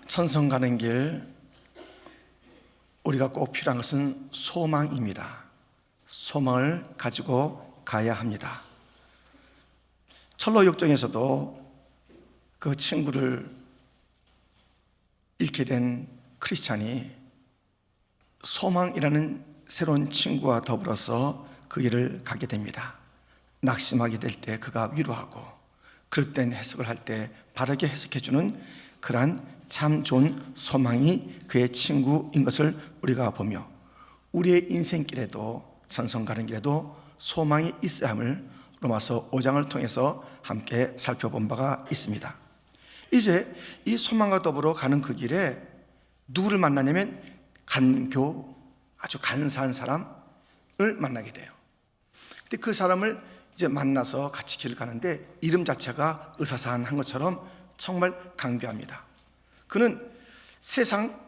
천성 가는 길, 우리가 꼭 필요한 것은 소망입니다. 소망을 가지고 가야 합니다. 철로역정에서도 그 친구를 잃게 된 크리스찬이 소망이라는 새로운 친구와 더불어서 그 길을 가게 됩니다. 낙심하게 될 때 그가 위로하고, 그럴 땐 해석을 할 때 바르게 해석해주는 그러한 참 좋은 소망이 그의 친구인 것을 우리가 보며, 우리의 인생길에도, 천성 가는 길에도 소망이 있어야 함을 로마서 5장을 통해서 함께 살펴본 바가 있습니다. 이제 이 소망과 더불어 가는 그 길에 누구를 만나냐면 간교, 아주 간사한 사람을 만나게 돼요. 근데 그 사람을 이제 만나서 같이 길을 가는데 이름 자체가 의사산한 것처럼 정말 간교합니다. 그는 세상,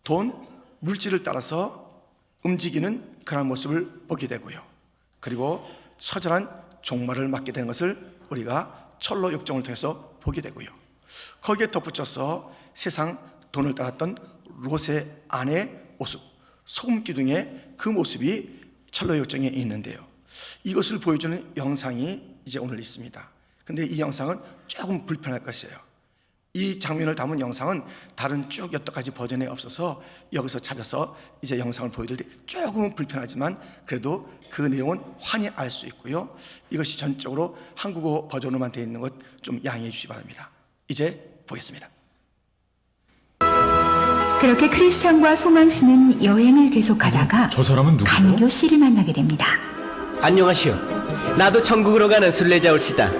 돈, 물질을 따라서 움직이는 그런 모습을 보게 되고요. 그리고 처절한 종말을 맞게 되는 것을 우리가 철로 역정을 통해서 보게 되고요. 거기에 덧붙여서 세상 돈을 따랐던 롯의 아내의 모습, 소금 기둥의 그 모습이 철로 역정에 있는데요. 이것을 보여주는 영상이 이제 오늘 있습니다. 근데 이 영상은 조금 불편할 것이에요. 이 장면을 담은 영상은 다른 쭉 여러 가지 버전에 없어서 여기서 찾아서 이제 영상을 보여드릴 때 조금은 불편하지만 그래도 그 내용은 환히 알 수 있고요. 이것이 전적으로 한국어 버전으로만 되어 있는 것 좀 양해해 주시기 바랍니다. 이제 보겠습니다. 그렇게 크리스찬과 소망 씨는 여행을 계속하다가 저 사람은 누구죠? 간교 씨를 만나게 됩니다. 안녕하시오. 나도 천국으로 가는 순례자 올시다.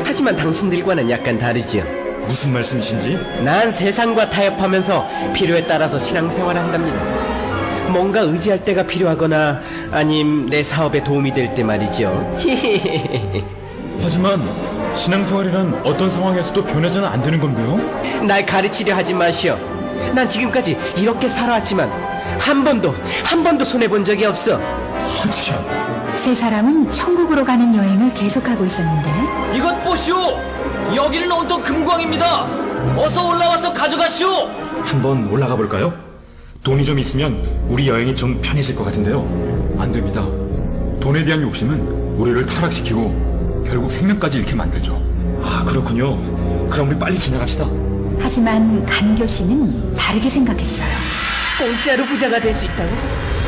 하지만 당신들과는 약간 다르지요. 무슨 말씀이신지? 난 세상과 타협하면서 필요에 따라서 신앙생활을 한답니다. 뭔가 의지할 때가 필요하거나 아님 내 사업에 도움이 될 때 말이죠. 하지만 신앙생활이란 어떤 상황에서도 변해서는 안 되는 건데요? 날 가르치려 하지 마시오. 난 지금까지 이렇게 살아왔지만 한 번도 손해본 적이 없어. 참. 세 사람은 천국으로 가는 여행을 계속하고 있었는데 이것 보시오! 여기는 온통 금광입니다. 어서 올라와서 가져가시오. 한번 올라가 볼까요? 돈이 좀 있으면 우리 여행이 좀 편해질 것 같은데요. 안 됩니다. 돈에 대한 욕심은 우리를 타락시키고 결국 생명까지 잃게 만들죠. 아, 그렇군요. 그럼 우리 빨리 지나갑시다. 하지만 간교 씨는 다르게 생각했어요. 공짜로 부자가 될 수 있다고?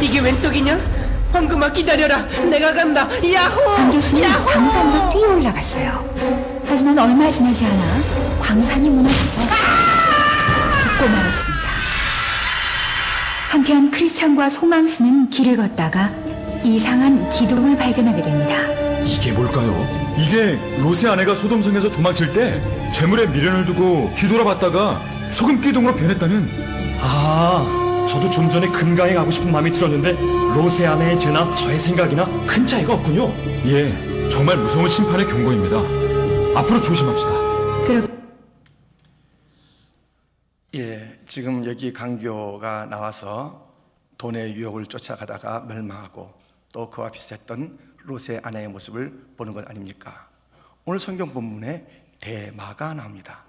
이게 웬 떡이냐? 황금아 기다려라. 내가 간다. 야호! 간교 씨는 야호! 광산으로 뛰어 올라갔어요. 하지만 얼마 지나지 않아 광산이 무너져서 죽고 말았습니다. 한편 크리스찬과 소망 씨는 길을 걷다가 이상한 기둥을 발견하게 됩니다. 이게 뭘까요? 이게 롯의 아내가 소돔성에서 도망칠 때 재물에 미련을 두고 뒤돌아봤다가 소금 기둥으로 변했다는. 아, 저도 좀 전에 금강에 가고 싶은 마음이 들었는데 롯의 아내의 죄나 저의 생각이나 큰 차이가 없군요. 예, 정말 무서운 심판의 경고입니다. 앞으로 조심합시다. 지금 여기 간교가 나와서 돈의 유혹을 쫓아가다가 멸망하고 또 그와 비슷했던 롯의 아내의 모습을 보는 것 아닙니까? 오늘 성경 본문에 대마가 나옵니다.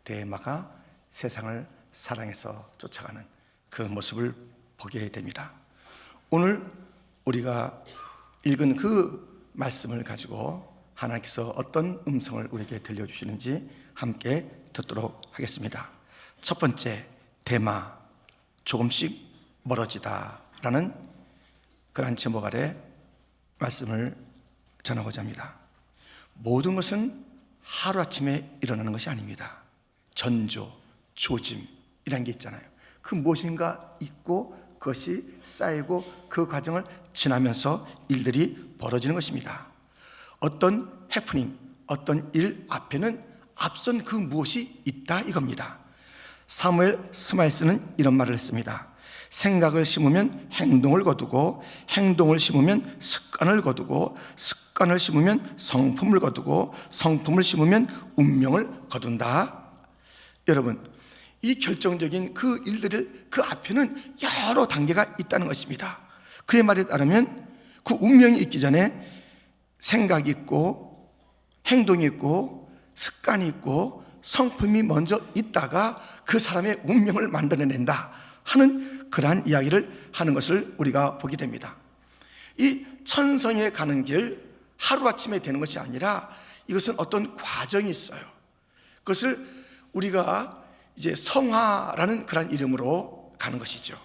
대마가 세상을 사랑해서 쫓아가는 그 모습을 보게 됩니다. 오늘 우리가 읽은 그 말씀을 가지고 하나님께서 어떤 음성을 우리에게 들려주시는지 함께 듣도록 하겠습니다. 첫 번째, 대마, 조금씩 멀어지다 라는 그러한 제목 아래 말씀을 전하고자 합니다. 모든 것은 하루아침에 일어나는 것이 아닙니다. 전조, 조짐이라는 게 있잖아요. 그 무엇인가 있고 그것이 쌓이고 그 과정을 지나면서 일들이 벌어지는 것입니다. 어떤 해프닝, 어떤 일 앞에는 앞선 그 무엇이 있다 이겁니다. 사무엘 스마일스는 이런 말을 했습니다. 생각을 심으면 행동을 거두고 행동을 심으면 습관을 거두고 습관을 심으면 성품을 거두고 성품을 심으면 운명을 거둔다. 여러분, 이 결정적인 그 일들을 그 앞에는 여러 단계가 있다는 것입니다. 그의 말에 따르면 그 운명이 있기 전에 생각이 있고 행동이 있고 습관이 있고 성품이 먼저 있다가 그 사람의 운명을 만들어낸다 하는 그러한 이야기를 하는 것을 우리가 보게 됩니다. 이 천성에 가는 길 하루아침에 되는 것이 아니라 이것은 어떤 과정이 있어요. 그것을 우리가 이제 성화라는 그런 이름으로 가는 것이죠.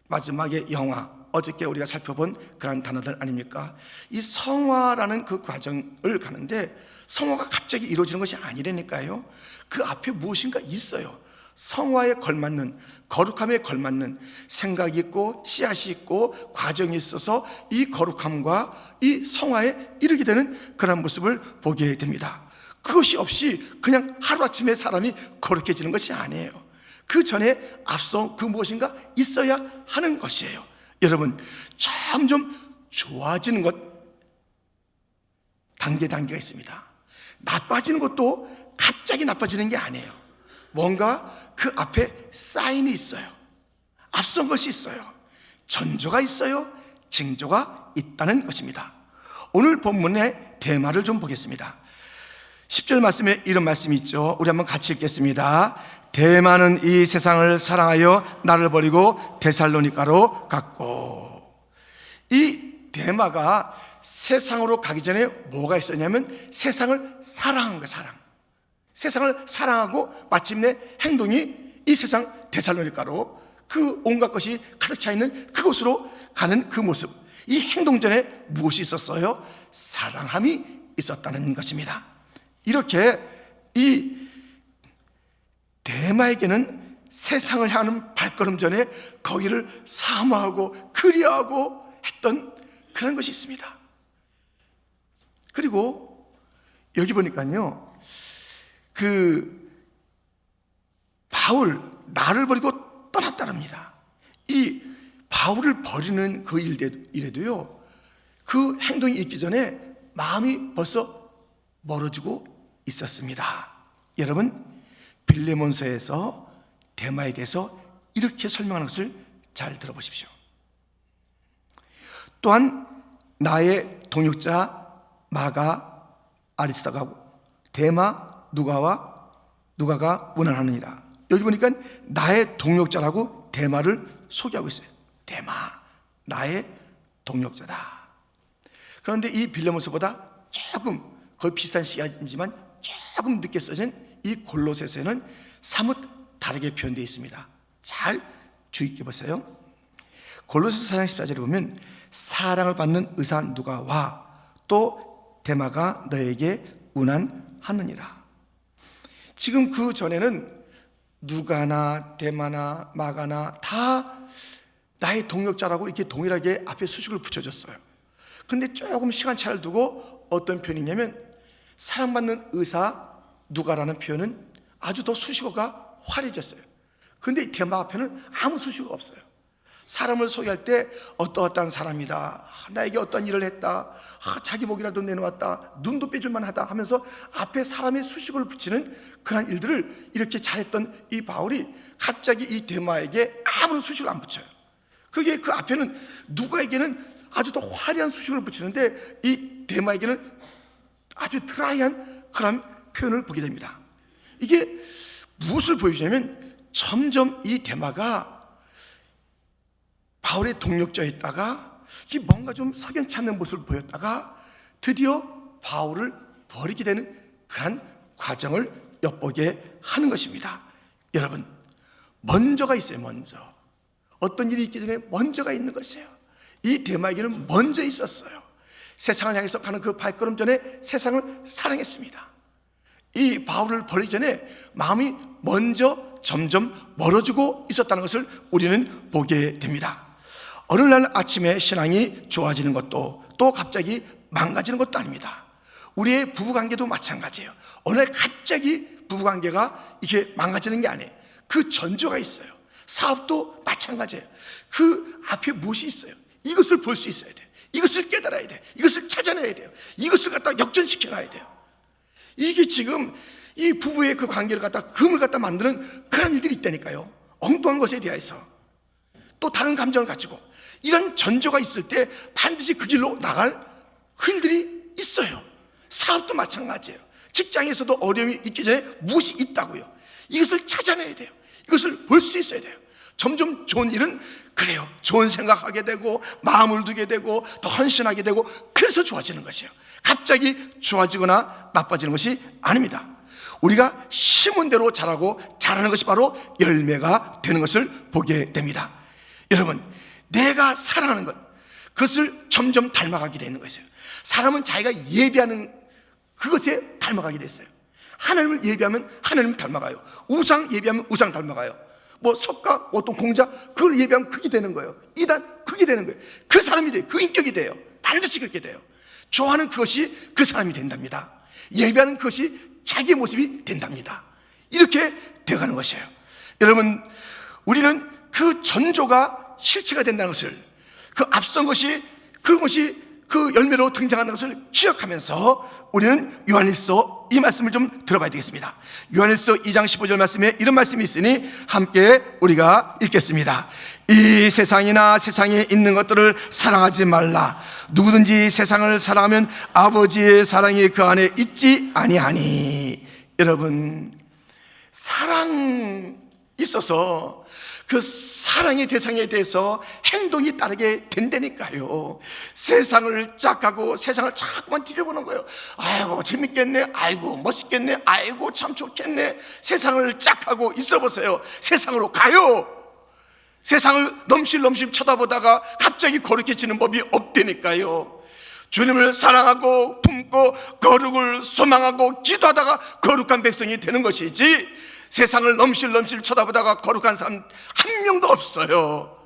마지막에 영화, 어저께 우리가 살펴본 그런 단어들 아닙니까? 이 성화라는 그 과정을 가는데 성화가 갑자기 이루어지는 것이 아니라니까요. 그 앞에 무엇인가 있어요. 성화에 걸맞는, 거룩함에 걸맞는 생각이 있고 씨앗이 있고 과정이 있어서 이 거룩함과 이 성화에 이르게 되는 그런 모습을 보게 됩니다. 그것이 없이 그냥 하루아침에 사람이 거룩해지는 것이 아니에요. 그 전에 앞서 그 무엇인가 있어야 하는 것이에요. 여러분, 점점 좋아지는 것 단계가 있습니다. 나빠지는 것도 갑자기 나빠지는 게 아니에요. 뭔가 그 앞에 사인이 있어요. 앞선 것이 있어요. 전조가 있어요. 징조가 있다는 것입니다. 오늘 본문의 테마를 좀 보겠습니다. 10절 말씀에 이런 말씀이 있죠. 우리 한번 같이 읽겠습니다. 대마는 이 세상을 사랑하여 나를 버리고 데살로니가로 갔고. 이 대마가 세상으로 가기 전에 뭐가 있었냐면 세상을 사랑한 거예요. 세상을 사랑하고 마침내 행동이 이 세상 데살로니가로 그 온갖 것이 가득 차 있는 그곳으로 가는 그 모습. 이 행동 전에 무엇이 있었어요? 사랑함이 있었다는 것입니다. 이렇게 이 대마에게는 세상을 향하는 발걸음 전에 거기를 사모하고 그리워하고 했던 그런 것이 있습니다. 그리고 여기 보니까요, 그 바울 나를 버리고 떠났다랍니다. 이 바울을 버리는 그 일에도요, 그 행동이 있기 전에 마음이 벌써 멀어지고 있었습니다. 여러분, 빌레몬서에서 대마에 대해서 이렇게 설명하는 것을 잘 들어보십시오. 또한 나의 동역자 마가 아리스다가 대마 누가가 원하느니라. 여기 보니까 나의 동역자라고 대마를 소개하고 있어요. 대마, 나의 동역자다. 그런데 이 빌레몬서보다 조금 거의 비슷한 시간이지만 조금 늦게 써진 이 골로새서에는 사뭇 다르게 표현되어 있습니다. 잘 주의 깊게 보세요. 골로새서 4장 14절에 보면 사랑을 받는 의사 누가와 또 대마가 너에게 운한하느니라. 지금 그 전에는 누가나 대마나 마가나 다 나의 동역자라고 이렇게 동일하게 앞에 수식을 붙여줬어요. 근데 조금 시간차를 두고 어떤 표현이냐면 사랑받는 의사 누가라는 표현은 아주 더 수식어가 화려해졌어요. 근데 대마 앞에는 아무 수식어가 없어요. 사람을 소개할 때 어떠한 사람이다, 나에게 어떤 일을 했다, 자기 목이라도 내놓았다, 눈도 빼줄만 하다 하면서 앞에 사람의 수식어를 붙이는 그런 일들을 이렇게 잘했던 이 바울이 갑자기 이 대마에게 아무런 수식을 안 붙여요. 그게 그 앞에는 누가에게는 아주 더 화려한 수식을 붙이는데 이 대마에게는 아주 드라이한 그런 표현을 보게 됩니다. 이게 무엇을 보여주냐면 점점 이 대마가 바울의 동역자였다가 뭔가 좀 석연치 않는 모습을 보였다가 드디어 바울을 버리게 되는 그런 과정을 엿보게 하는 것입니다. 여러분, 먼저가 있어요. 먼저 어떤 일이 있기 전에 먼저가 있는 것이에요. 이 대마에게는 먼저 있었어요. 세상을 향해서 가는 그 발걸음 전에 세상을 사랑했습니다. 이 바울을 버리기 전에 마음이 먼저 점점 멀어지고 있었다는 것을 우리는 보게 됩니다. 어느 날 아침에 신앙이 좋아지는 것도 또 갑자기 망가지는 것도 아닙니다. 우리의 부부관계도 마찬가지예요. 어느 날 갑자기 부부관계가 이렇게 망가지는 게 아니에요. 그 전조가 있어요. 사업도 마찬가지예요. 그 앞에 무엇이 있어요. 이것을 볼 수 있어야 돼요. 이것을 깨달아야 돼요. 이것을 찾아내야 돼요. 이것을 갖다 역전시켜놔야 돼요. 이게 지금 이 부부의 그 관계를 갖다 금을 갖다 만드는 그런 일들이 있다니까요. 엉뚱한 것에 대해서 또 다른 감정을 가지고 이런 전조가 있을 때 반드시 그 길로 나갈 그 일들이 있어요. 사업도 마찬가지예요. 직장에서도 어려움이 있기 전에 무엇이 있다고요? 이것을 찾아내야 돼요. 이것을 볼 수 있어야 돼요. 점점 좋은 일은 그래요. 좋은 생각하게 되고 마음을 두게 되고 더 헌신하게 되고 그래서 좋아지는 것이에요. 갑자기 좋아지거나 나빠지는 것이 아닙니다. 우리가 심은 대로 자라고 자라는 것이 바로 열매가 되는 것을 보게 됩니다. 여러분, 내가 사랑하는 것, 그것을 점점 닮아가게 되는 것이에요. 사람은 자기가 예비하는 그것에 닮아가게 됐어요. 하나님을 예비하면 하나님을 닮아가요. 우상 예비하면 우상 닮아가요. 뭐 석가, 어떤 공자, 그걸 예비하면 그게 되는 거예요. 이단, 그게 되는 거예요. 그 사람이 돼요. 그 인격이 돼요. 반드시 그렇게 돼요. 좋아하는 그것이 그 사람이 된답니다. 예비하는 그것이 자기의 모습이 된답니다. 이렇게 되어가는 것이에요. 여러분, 우리는 그 전조가 실체가 된다는 것을, 그 앞선 것이, 그런 것이 그 열매로 등장하는 것을 기억하면서 우리는 요한일서 이 말씀을 좀 들어봐야 되겠습니다. 요한일서 2장 15절 말씀에 이런 말씀이 있으니 함께 우리가 읽겠습니다. 이 세상이나 세상에 있는 것들을 사랑하지 말라. 누구든지 세상을 사랑하면 아버지의 사랑이 그 안에 있지 아니하니. 여러분, 사랑 있어서 그 사랑의 대상에 대해서 행동이 따르게 된다니까요. 세상을 짝하고 세상을 자꾸만 뒤져보는 거예요. 아이고 재밌겠네, 아이고 멋있겠네, 아이고 참 좋겠네. 세상을 짝하고 있어 보세요. 세상으로 가요. 세상을 넘실넘실 쳐다보다가 갑자기 거룩해지는 법이 없다니까요. 주님을 사랑하고 품고 거룩을 소망하고 기도하다가 거룩한 백성이 되는 것이지, 세상을 넘실넘실 쳐다보다가 거룩한 사람 한 명도 없어요.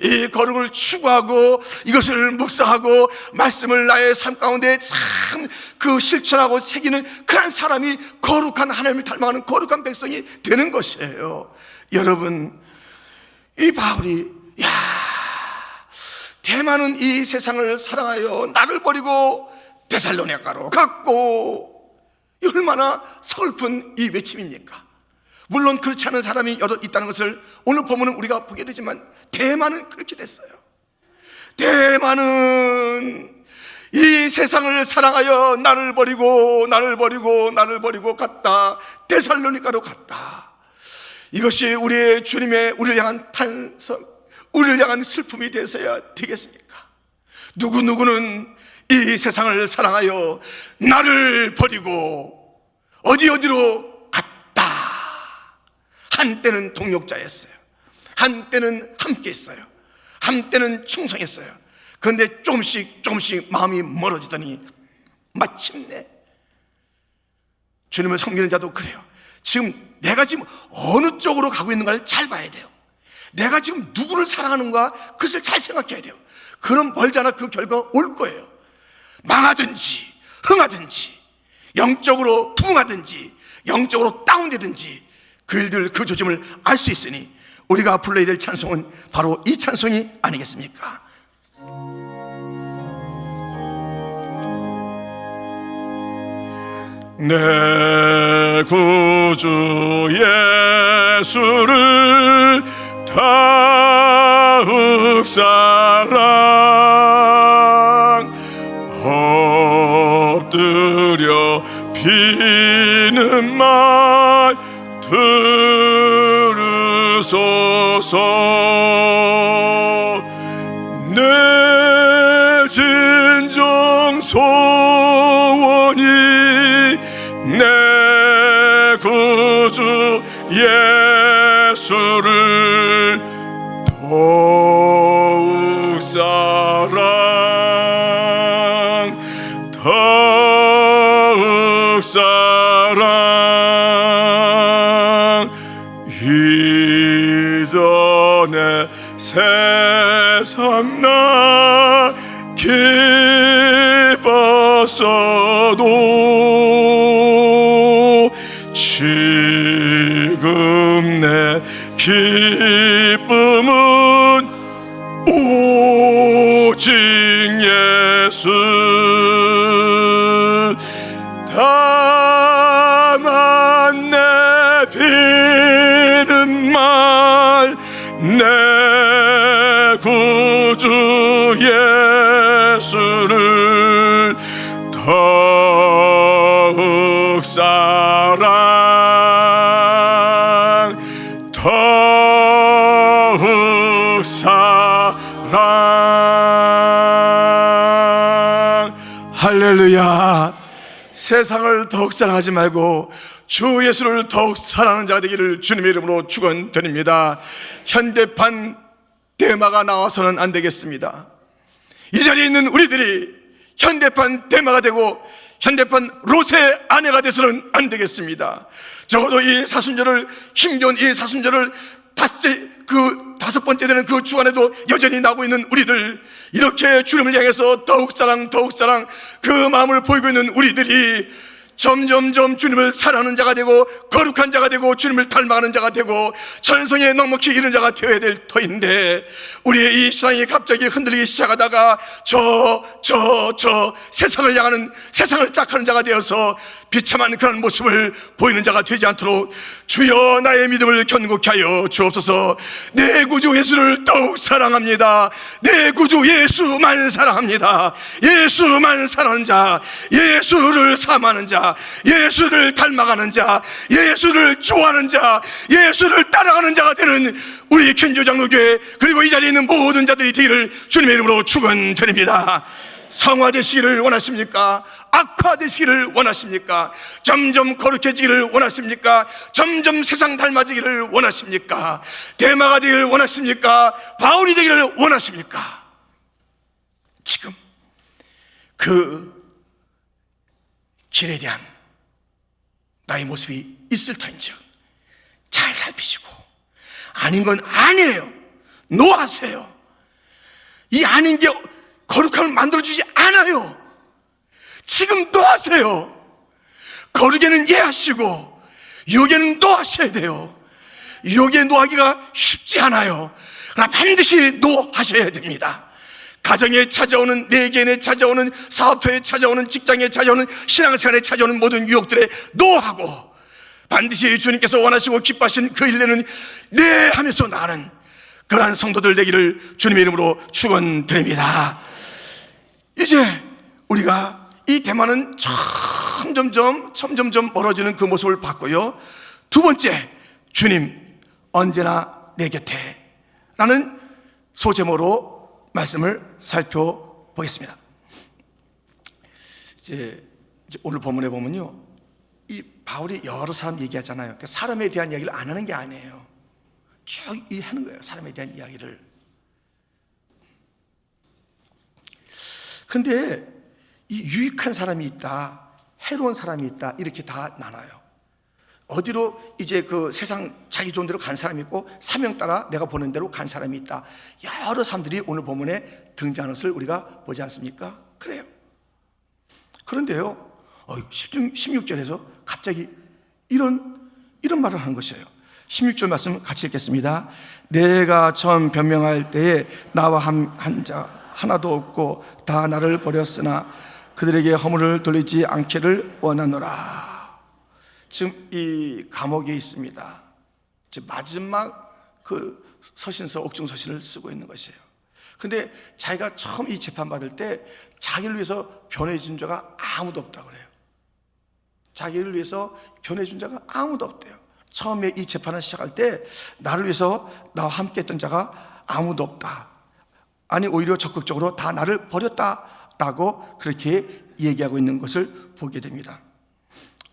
이 거룩을 추구하고 이것을 묵상하고 말씀을 나의 삶 가운데 참 그 실천하고 새기는 그런 사람이 거룩한 하나님을 닮아가는 거룩한 백성이 되는 것이에요. 여러분, 이 바울이 대만은 이 세상을 사랑하여 나를 버리고 데살로니가로 갔고, 얼마나 서글픈 이 외침입니까? 물론 그렇지 않은 사람이 여럿 있다는 것을 오늘 보면은 우리가 보게 되지만 대만은 그렇게 됐어요. 대만은 이 세상을 사랑하여 나를 버리고 갔다. 데살로니가로 갔다. 이것이 우리의 주님의 우리를 향한 탄석, 우리를 향한 슬픔이 되어야 되겠습니까? 누구는 이 세상을 사랑하여 나를 버리고 어디로 갔다. 한때는 동역자였어요. 한때는 함께 했어요. 한때는 충성했어요. 그런데 조금씩 마음이 멀어지더니 마침내, 주님을 섬기는 자도 그래요. 내가 지금 어느 쪽으로 가고 있는가를 잘 봐야 돼요. 내가 지금 누구를 사랑하는가, 그것을 잘 생각해야 돼요. 그럼 멀잖아 그 결과가 올 거예요. 망하든지 흥하든지, 영적으로 부흥하든지 영적으로 다운되든지 그 일들, 그 조짐을 알 수 있으니 우리가 불러야 될 찬송은 바로 이 찬송이 아니겠습니까? 내 구주 예수를 더욱 사랑, 엎드려 비는 말 들으소서. 내 진정 소원이 내 구주 예수를 더욱 사랑, 더욱 사랑. 이전에 세상 나 기뻤어도 지금 내 기쁨은 오직 예수. 다만 내 비는 말 내 구주 예수를 더욱 사랑 더욱 사랑. 할렐루야. 세상을 더욱 사랑하지 말고 주 예수를 더욱 사랑하는 자가 되기를 주님의 이름으로 축원드립니다. 현대판 대마가 나와서는 안 되겠습니다. 이 자리에 있는 우리들이 현대판 대마가 되고 현대판 롯의 아내가 돼서는 안 되겠습니다. 적어도 이 사순절을, 힘겨운 이 사순절을 다섯 번째 되는 그 주간에도 여전히 나고 있는 우리들, 이렇게 주님을 향해서 더욱 사랑 그 마음을 보이고 있는 우리들이 점점점 주님을 사랑하는 자가 되고 거룩한 자가 되고 주님을 닮아가는 자가 되고 천성에 넉넉히 이른 자가 되어야 될 터인데, 우리의 이 신앙이 갑자기 흔들리기 시작하다가 저 세상을 향하는, 세상을 짝하는 자가 되어서 비참한 그런 모습을 보이는 자가 되지 않도록 주여 나의 믿음을 견고케 하여 주옵소서. 내 구주 예수를 더욱 사랑합니다. 내 구주 예수만 사랑합니다. 예수만 사랑하는 자, 예수를 사모하는 자, 예수를 닮아가는 자, 예수를 좋아하는 자, 예수를 따라가는 자가 되는 우리 견교장로교회, 그리고 이 자리에 있는 모든 자들이 되기를 주님의 이름으로 축원드립니다. 성화되시기를 원하십니까? 악화되시기를 원하십니까? 점점 거룩해지기를 원하십니까? 점점 세상 닮아지기를 원하십니까? 대마가 되기를 원하십니까? 바울이 되기를 원하십니까? 지금 그 길에 대한 나의 모습이 있을 터인즉 잘 살피시고, 아닌 건 아니에요, 노하세요. 이 아닌 게 거룩함을 만들어주지 않아요. 지금 노하세요. 거룩에는 예하시고 유혹에는 노하셔야 돼요. 유혹에 노하기가 쉽지 않아요. 그러나 반드시 노하셔야 됩니다. 가정에 찾아오는, 내 개인에 찾아오는, 사업터에 찾아오는, 직장에 찾아오는, 신앙생활에 찾아오는 모든 유혹들에 노하고, 반드시 주님께서 원하시고 기뻐하신 그 일내는 네 하면서 나가는 그러한 성도들 되기를 주님의 이름으로 축원드립니다. 이제 우리가 이 대만은 점점점 멀어지는 그 모습을 봤고요. 두 번째, 주님 언제나 내 곁에 라는 소제목으로 말씀을 살펴보겠습니다. 이제 오늘 본문에 보면요, 이 바울이 여러 사람 얘기하잖아요. 그러니까 사람에 대한 이야기를 안 하는 게 아니에요. 쭉 하는 거예요, 사람에 대한 이야기를. 그런데 이 유익한 사람이 있다, 해로운 사람이 있다, 이렇게 다 나눠요. 어디로 이제 그 세상 자기 좋은 대로 간 사람이 있고, 사명 따라 내가 보는 대로 간 사람이 있다. 여러 사람들이 오늘 본문에 등장하는 것을 우리가 보지 않습니까? 그래요. 그런데요, 16절에서 갑자기 이런 말을 하는 것이에요. 16절 말씀 같이 읽겠습니다. 내가 처음 변명할 때에 나와 한 자 하나도 없고 다 나를 버렸으나 그들에게 허물을 돌리지 않기를 원하노라. 지금 이 감옥에 있습니다. 지금 마지막 그 서신서, 옥중서신을 쓰고 있는 것이에요. 근데 자기가 처음 이 재판 받을 때 자기를 위해서 변호해 준 자가 아무도 없다고 그래요. 자기를 위해서 변호해 준 자가 아무도 없대요. 처음에 이 재판을 시작할 때 나를 위해서 나와 함께 했던 자가 아무도 없다. 아니 오히려 적극적으로 다 나를 버렸다라고 그렇게 얘기하고 있는 것을 보게 됩니다.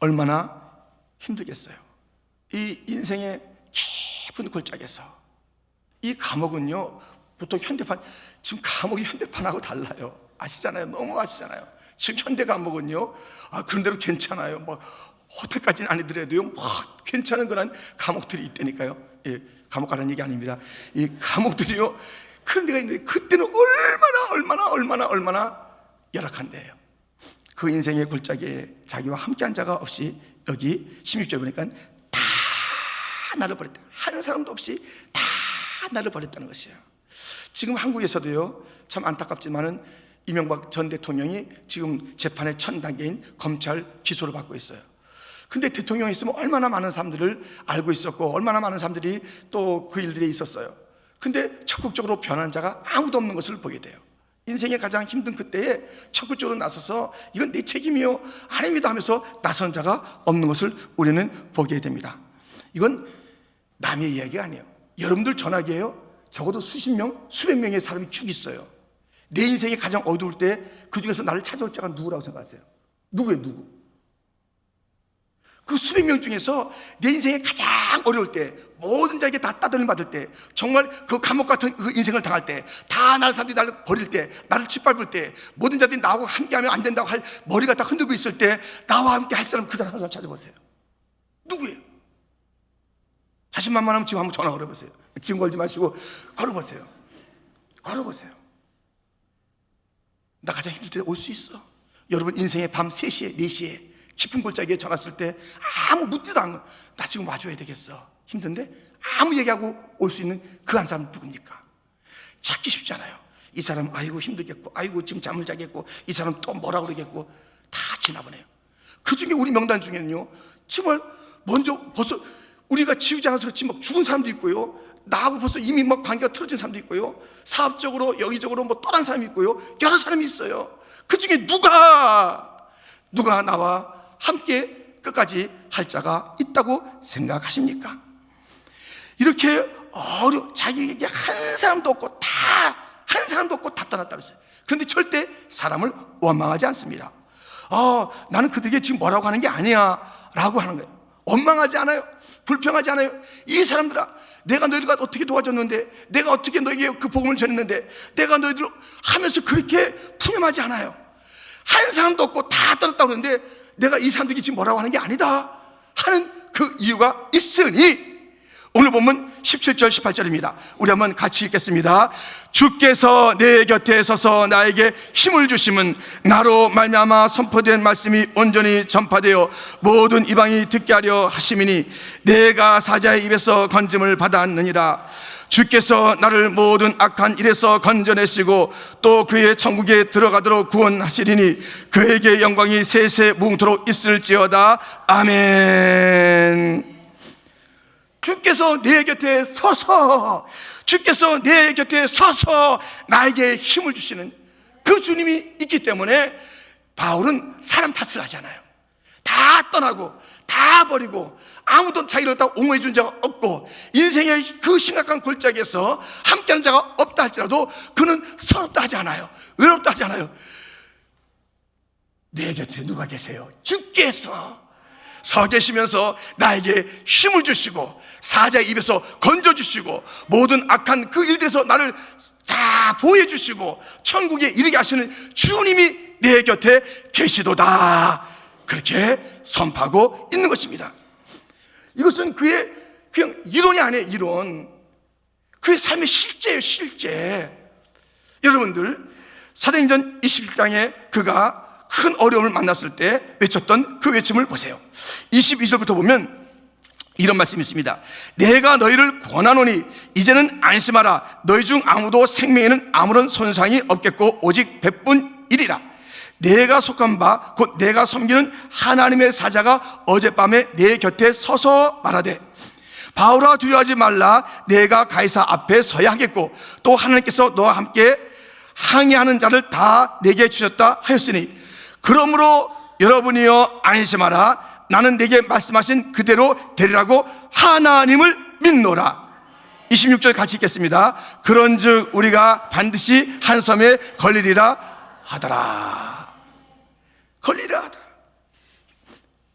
얼마나 힘들겠어요. 이 인생의 깊은 골짜기에서 이 감옥은요, 보통 현대판, 지금 감옥이 현대판하고 달라요. 아시잖아요. 너무 아시잖아요. 지금 현대 감옥은요, 그런 대로 괜찮아요. 뭐 호텔까지는 아니더라도요, 괜찮은 그런 감옥들이 있다니까요. 예, 감옥 가는 얘기 아닙니다. 이 감옥들이요, 그런 데가 있는데 그때는 얼마나 열악한 데예요. 그 인생의 골짜기에 자기와 함께한 자가 없이, 여기 16절 보니까 다 나를 버렸다. 한 사람도 없이 다 나를 버렸다는 것이에요. 지금 한국에서도요, 참 안타깝지만은 이명박 전 대통령이 지금 재판의 첫 단계인 검찰 기소를 받고 있어요. 근데 대통령이 있으면 얼마나 많은 사람들을 알고 있었고, 얼마나 많은 사람들이 또 그 일들에 있었어요. 근데 적극적으로 변한 자가 아무도 없는 것을 보게 돼요. 인생의 가장 힘든 그때에 적극적으로 나서서 이건 내 책임이요, 아닙니다 하면서 나선 자가 없는 것을 우리는 보게 됩니다. 이건 남의 이야기가 아니에요. 여러분들 전화기에요, 적어도 수십 명, 수백 명의 사람이 쭉 있어요. 내 인생이 가장 어두울 때 그 중에서 나를 찾아올 자가 누구라고 생각하세요? 누구예요, 누구? 그 수백 명 중에서 내 인생이 가장 어려울 때, 모든 자에게 다 따돌림 받을 때, 정말 그 감옥 같은 그 인생을 당할 때, 다 나를 사람들이 나를 버릴 때, 나를 짓밟을 때, 모든 자들이 나하고 함께하면 안 된다고 할 머리가 다 흔들고 있을 때, 나와 함께 할 사람, 그 사람 한 사람 찾아보세요. 누구예요? 자신만만하면 지금 한번 전화 걸어보세요. 지금 걸지 마시고 걸어보세요. 걸어보세요. 나 가장 힘들 때 올 수 있어. 여러분 인생의 밤 3시에 4시에 깊은 골짜기에 전화 쓸 때 아무 묻지도 않고 나 지금 와줘야 되겠어, 힘든데, 아무 얘기하고 올 수 있는 그 한 사람 누굽니까? 찾기 쉽잖아요. 이 사람 아이고 힘들겠고, 아이고 지금 잠을 자겠고, 이 사람 또 뭐라 그러겠고, 다 지나보네요. 그 중에 우리 명단 중에는요, 정말 먼저 벌써 우리가 지우지 않아서 그렇지 막 죽은 사람도 있고요, 나하고 벌써 이미 막 관계가 틀어진 사람도 있고요, 사업적으로 여기저기로 뭐 떠난 사람이 있고요, 여러 사람이 있어요. 그 중에 누가 나와 함께 끝까지 할 자가 있다고 생각하십니까? 이렇게 자기에게 한 사람도 없고 다 떠났다 그랬어요. 그런데 절대 사람을 원망하지 않습니다. 나는 그들에게 지금 뭐라고 하는 게 아니야 라고 하는 거예요. 원망하지 않아요. 불평하지 않아요. 이 사람들아, 내가 너희들과 어떻게 도와줬는데, 내가 어떻게 너에게 그 복음을 전했는데, 내가 너희들 하면서 그렇게 푸념하지 않아요. 한 사람도 없고 다 떠났다고 그러는데, 내가 이 사람들이 지금 뭐라고 하는 게 아니다 하는 그 이유가 있으니, 오늘 보면 17절 18절입니다 우리 한번 같이 읽겠습니다. 주께서 내 곁에 서서 나에게 힘을 주심은 나로 말미암아 선포된 말씀이 온전히 전파되어 모든 이방이 듣게 하려 하심이니 내가 사자의 입에서 건짐을 받았느니라. 주께서 나를 모든 악한 일에서 건져내시고 또 그의 천국에 들어가도록 구원하시리니 그에게 영광이 세세 무궁토록 있을지어다. 아멘. 주께서 내 곁에 서서, 주께서 내 곁에 서서 나에게 힘을 주시는 그 주님이 있기 때문에 바울은 사람 탓을 하지 않아요. 다 떠나고 다 버리고 아무도 자기를 갖다 옹호해 준 자가 없고 인생의 그 심각한 골짜기에서 함께하는 자가 없다 할지라도 그는 서럽다 하지 않아요. 외롭다 하지 않아요. 내 곁에 누가 계세요? 주께서 서 계시면서 나에게 힘을 주시고 사자의 입에서 건져주시고 모든 악한 그 일들에서 나를 다 보호해 주시고 천국에 이르게 하시는 주님이 내 곁에 계시도다, 그렇게 선포하고 있는 것입니다. 이것은 그의 그냥 이론이 아니에요. 이론, 그의 삶의 실제예요. 실제. 여러분들 사도행전 27장에 그가 큰 어려움을 만났을 때 외쳤던 그 외침을 보세요. 22절부터 보면 이런 말씀이 있습니다. 내가 너희를 권하노니 이제는 안심하라. 너희 중 아무도 생명에는 아무런 손상이 없겠고 오직 백분이리라. 내가 속한 바 곧 내가 섬기는 하나님의 사자가 어젯밤에 내 곁에 서서 말하되 바울아 두려워하지 말라. 내가 가이사 앞에 서야 하겠고 또 하나님께서 너와 함께 항의하는 자를 다 내게 주셨다 하였으니 그러므로 여러분이여 안심하라. 나는 내게 말씀하신 그대로 되리라고 하나님을 믿노라. 26절 같이 읽겠습니다. 그런즉 우리가 반드시 한 섬에 걸리리라 하더라. 걸리리라 하더라.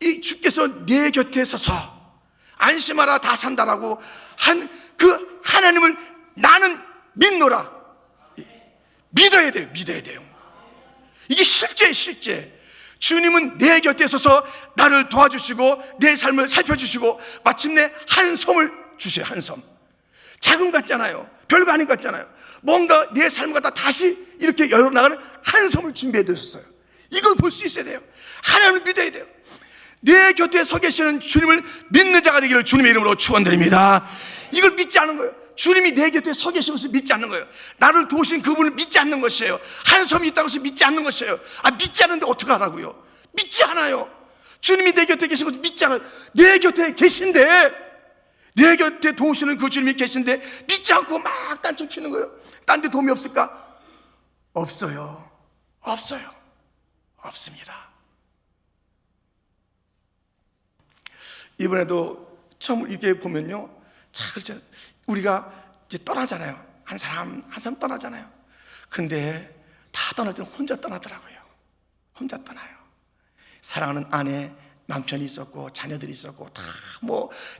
이 주께서 내 곁에 서서 안심하라 다 산다라고 한 그 하나님을 나는 믿노라. 믿어야 돼요. 믿어야 돼요. 이게 실제예요. 실제. 주님은 내 곁에 서서 나를 도와주시고 내 삶을 살펴주시고 마침내 한 섬을 주세요. 한 섬. 작은 것 같잖아요. 별거 아닌 것 같잖아요. 뭔가 내 삶을 갖다 다시 이렇게 열어나가는 한 섬을 준비해 두셨어요. 이걸 볼 수 있어야 돼요. 하나님을 믿어야 돼요. 내 곁에 서 계시는 주님을 믿는 자가 되기를 주님의 이름으로 축원드립니다. 이걸 믿지 않은 거예요. 주님이 내 곁에 서 계신 것을 믿지 않는 거예요. 나를 도우신 그분을 믿지 않는 것이에요. 한 섬이 있다고 해서 믿지 않는 것이에요. 믿지 않는데 어떻게 하라고요? 믿지 않아요. 주님이 내 곁에 계신 것을 믿지 않아요. 내 곁에 계신데, 내 곁에 도우시는 그 주님이 계신데 믿지 않고 막 딴청 피는 거예요. 딴 데 도움이 없을까? 없어요. 없어요. 없습니다. 이번에도 처음 이게 보면요. 자, 그렇죠. 우리가 이제 떠나잖아요. 한 사람 떠나잖아요. 근데 다 떠날 때는 혼자 떠나더라고요. 혼자 떠나요. 사랑하는 아내, 남편이 있었고 자녀들이 있었고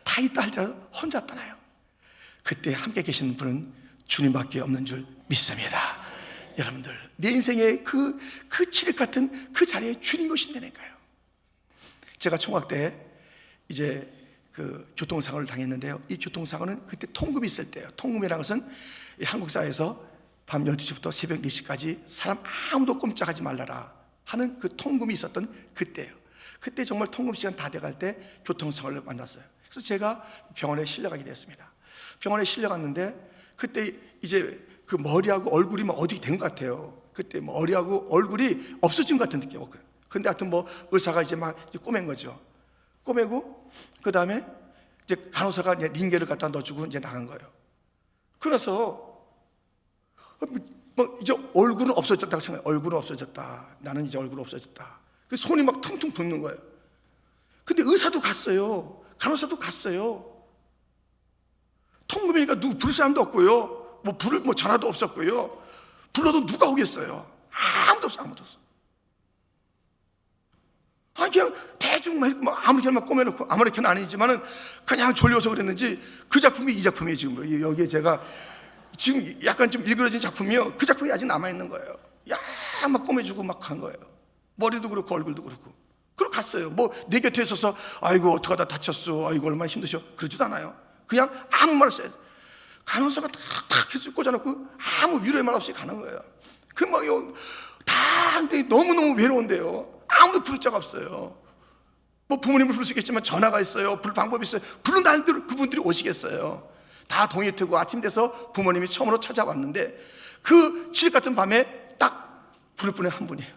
다 있다 할지라도 혼자 떠나요. 그때 함께 계시는 분은 주님밖에 없는 줄 믿습니다. 여러분들, 내 인생의 그 칠흑 같은 그 자리에 주님이 오신다니까요. 제가 총각 때 이제 그 교통사고를 당했는데요. 이 교통사고는 그때 통금이 있을 때예요. 통금이라는 것은 한국 사회에서 밤 12시부터 새벽 4시까지 사람 아무도 꼼짝하지 말라라 하는 그 통금이 있었던 그때예요. 그때 정말 통금 시간 다 돼갈 때 교통사고를 만났어요. 그래서 제가 병원에 실려가게 됐습니다. 병원에 실려갔는데 그때 이제 그 머리하고 얼굴이 막 어디 된 것 같아요. 그때 머리하고 얼굴이 없어진 것 같은 느낌이에요. 근데 하여튼 의사가 이제 막 꼬맨 거죠. 꼬매고 그 다음에 이제 간호사가 이제 링겔을 갖다 넣어주고 이제 나간 거예요. 그래서 이제 얼굴은 없어졌다고 생각해요. 얼굴은 없어졌다. 나는 이제 얼굴 없어졌다. 그 손이 막 퉁퉁 붓는 거예요. 근데 의사도 갔어요. 간호사도 갔어요. 통금이니까 누구 부를 사람도 없고요. 부를 전화도 없었고요. 불러도 누가 오겠어요? 아무도 없어. 그냥 대충 아무렇게나 꼬매놓고, 아무렇게는 아니지만은 그냥 졸려서 그랬는지 그 작품이 이 작품이에요. 지금 여기에 제가 지금 약간 좀 일그러진 작품이요. 그 작품이 아직 남아있는 거예요. 막 꼬매주고 막 한 거예요. 머리도 그렇고 얼굴도 그렇고. 그리고 갔어요. 내 곁에 있어서 아이고 어떡하다 다쳤어, 아이고 얼마나 힘드셔, 그러지도 않아요. 그냥 아무 말 없어요. 간호사가 탁 해서 꽂아놓고 아무 위로의 말 없이 가는 거예요. 다 너무너무 외로운데요. 아무도 부를 자가 없어요. 부모님을 부를 수 있겠지만 전화가 있어요. 부를 방법이 있어요. 부른 날대로 그분들이 오시겠어요. 다 동이 트고 아침 돼서 부모님이 처음으로 찾아왔는데 그 칠흑 같은 밤에 딱 부를 분이 한 분이에요.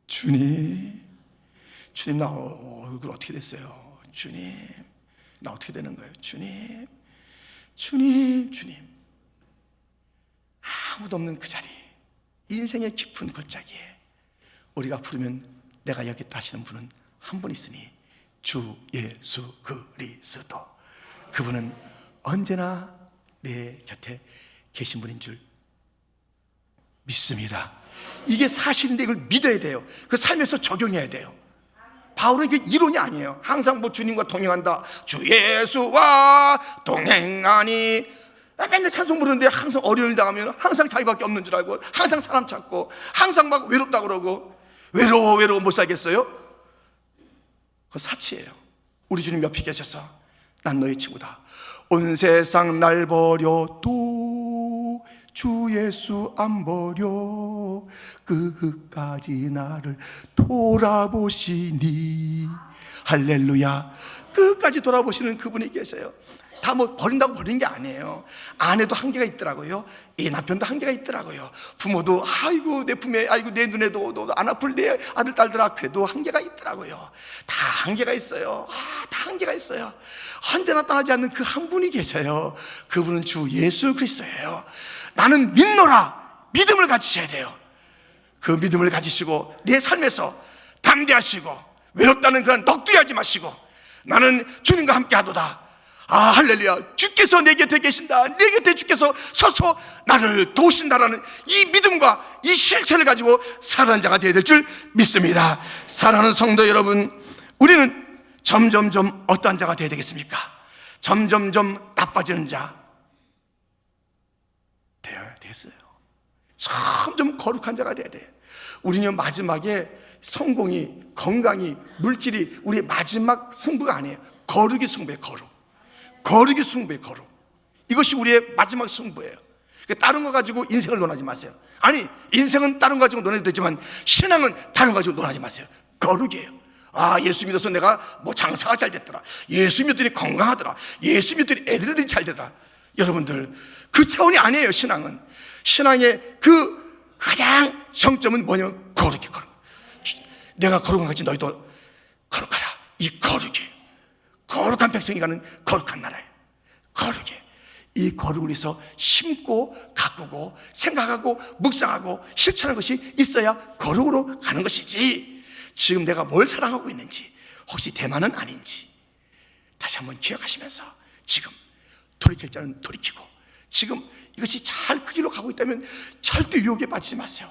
주님 나 얼굴 어떻게 됐어요? 주님 나 어떻게 되는 거예요? 주님 아무도 없는 그 자리, 인생의 깊은 골짜기에 우리가 부르면 내가 여기 있다 하시는 분은 한 분 있으니 주 예수 그리스도. 그분은 언제나 내 곁에 계신 분인 줄 믿습니다. 이게 사실인데 이걸 믿어야 돼요. 그 삶에서 적용해야 돼요. 바울은 이게 이론이 아니에요. 항상 주님과 동행한다, 주 예수와 동행하니. 맨날 찬송 부르는데 항상 어려움을 당하면 항상 자기밖에 없는 줄 알고 항상 사람 찾고 항상 막 외롭다 그러고 외로워 못 살겠어요? 그거 사치예요. 우리 주님 옆에 계셔서 난 너의 친구다. 온 세상 날 버려도 주 예수 안 버려 끝까지 나를 돌아보시니. 할렐루야. 끝까지 돌아보시는 그분이 계세요. 다 버린다고 버린 게 아니에요. 아내도 한계가 있더라고요. 이 남편도 한계가 있더라고요. 부모도 아이고 내 품에, 아이고 내 눈에도 안 아플 내 아들 딸들아, 그래도 한계가 있더라고요. 다 한계가 있어요. 다 한계가 있어요. 언제나 떠나지 않는 그 한 분이 계셔요. 그분은 주 예수 그리스도예요. 나는 믿노라. 믿음을 가지셔야 돼요. 그 믿음을 가지시고 내 삶에서 담대하시고 외롭다는 그런 넋두리하지 마시고 나는 주님과 함께 하도다. 할렐루야. 주께서 내 곁에 계신다. 내 곁에 주께서 서서 나를 도우신다라는 이 믿음과 이 실체를 가지고 살아가는 자가 되어야 될 줄 믿습니다. 사랑하는 성도 여러분, 우리는 점점점 어떠한 자가 되어야 되겠습니까? 점점점 나빠지는 자 됐어요. 점점 거룩한 자가 돼야 돼. 우리는 마지막에 성공이, 건강이, 물질이 우리의 마지막 승부가 아니에요. 거룩이 승부예요. 거룩이 승부예요. 거룩. 이것이 우리의 마지막 승부예요. 다른 거 가지고 인생을 논하지 마세요. 아니, 인생은 다른 거 가지고 논해도 되지만 신앙은 다른 거 가지고 논하지 마세요. 거룩이에요. 예수 믿어서 내가 장사가 잘 됐더라, 예수 믿더니 건강하더라, 예수 믿더니 애들이 잘 되더라. 여러분들, 그 차원이 아니에요. 신앙의 그 가장 정점은 뭐냐면 거룩이. 내가 거룩한 같이 너희도 거룩하라. 이 거룩이 거룩한 백성이 가는 거룩한 나라예요. 거룩이. 이 거룩을 위해서 심고 가꾸고 생각하고 묵상하고 실천하는 것이 있어야 거룩으로 가는 것이지, 지금 내가 뭘 사랑하고 있는지, 혹시 대만은 아닌지 다시 한번 기억하시면서 지금 돌이킬 자는 돌이키고, 지금 이것이 잘 그 길로 가고 있다면 절대 유혹에 빠지지 마세요.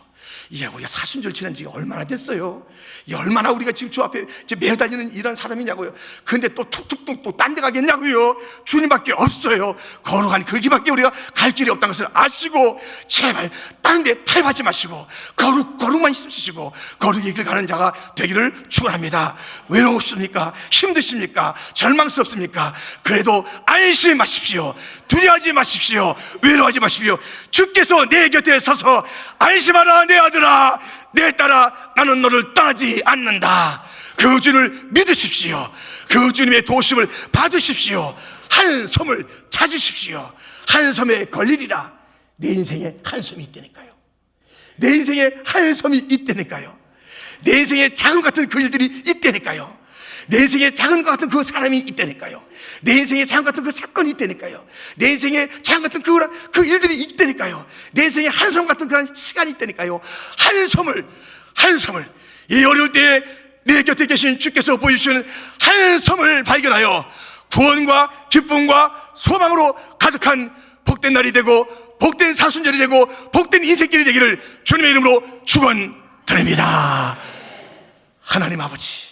이게 우리가 사순절 지난 지가 얼마나 됐어요? 이 얼마나 우리가 지금 주 앞에 매달리는 이런 사람이냐고요. 근데 또 툭툭툭 또 딴 데 가겠냐고요. 주님밖에 없어요. 거룩한 그 길밖에 우리가 갈 길이 없다는 것을 아시고 제발 다른 데 타협하지 마시고 거룩만 있으시고 거룩의 길 가는 자가 되기를 축원합니다. 외로우십니까? 힘드십니까? 절망스럽습니까? 그래도 안심히 마십시오. 두려워하지 마십시오. 외로워하지 마십시오. 주께서 내 곁에 서서 안심하라 내 아들아, 내 딸아, 나는 너를 떠나지 않는다. 그 주님을 믿으십시오. 그 주님의 도우심을 받으십시오. 한 섬을 찾으십시오. 한 섬에 걸리리라. 내 인생에 한 섬이 있다니까요. 내 인생에 한 섬이 있다니까요. 내 인생에 자금 같은 그 일들이 있다니까요. 내 인생에 작은 것 같은 그 사람이 있다니까요. 내 인생에 작은 것 같은 그 사건이 있다니까요. 내 인생에 작은 것 같은 그 일들이 있다니까요. 내 인생에 한섬 같은 그런 시간이 있다니까요. 한 섬을 이 어려울 때에 내 곁에 계신 주께서 보여주시는 한 섬을 발견하여 구원과 기쁨과 소망으로 가득한 복된 날이 되고 복된 사순절이 되고 복된 인생길이 되기를 주님의 이름으로 축원드립니다. 하나님 아버지,